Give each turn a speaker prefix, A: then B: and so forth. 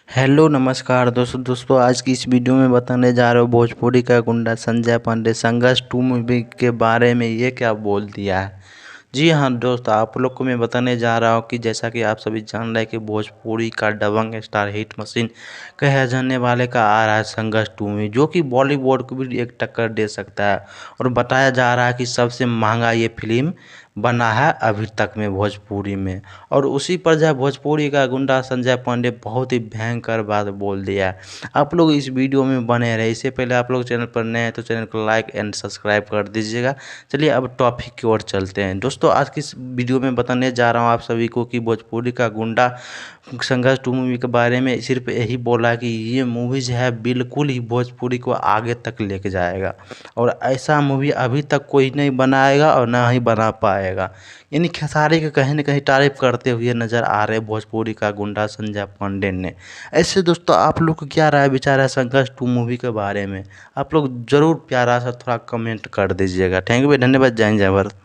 A: Hello नमस्कार दोस्तों आज की इस वीडियो में बताने जा रहे हो भोजपुरी का गुंडा संजय पांडे संघर्ष 2 मूवी के बारे में ये क्या बोल दिया है। जी हाँ दोस्त, आप लोग को मैं बताने जा रहा हूँ कि जैसा कि आप सभी जान रहे हैं कि भोजपुरी का दबंग स्टार हिट मशीन कहे जाने वाले का आ रहा है संघर्ष 2 मूवी, जो कि बॉलीवुड को भी एक टक्कर दे सकता है। और बताया जा रहा है कि सबसे महंगा ये फिल्म बना है अभी तक में भोजपुरी में। और उसी पर जो है भोजपुरी का गुंडा संजय पांडे बहुत ही भयंकर बात बोल दिया है। आप लोग इस वीडियो में बने रहे। इससे पहले आप लोग चैनल पर नए हैं तो चैनल को लाइक एंड सब्सक्राइब कर दीजिएगा। चलिए अब टॉपिक की ओर चलते हैं। दोस्तों आज की इस वीडियो में बताने जा रहा हूँ आप सभी को कि भोजपुरी का गुंडा संघर्ष 2 मूवी के बारे में सिर्फ यही बोला कि ये मूवी जो है बिल्कुल ही भोजपुरी को आगे तक लेके जाएगा और ऐसा मूवी अभी तक कोई नहीं बनाएगा और ना ही बना पाएगा। यानी खेसारी के कहीं न कहीं तारीफ करते हुए नज़र आ रहे भोजपुरी का गुंडा संजय पांडे ने। ऐसे दोस्तों आप लोग को क्या राय विचार है संघर्ष 2 मूवी के बारे में? आप लोग ज़रूर प्यारा सा थोड़ा कमेंट कर दीजिएगा। थैंक यू, धन्यवाद। जय हिंद, जय भारत।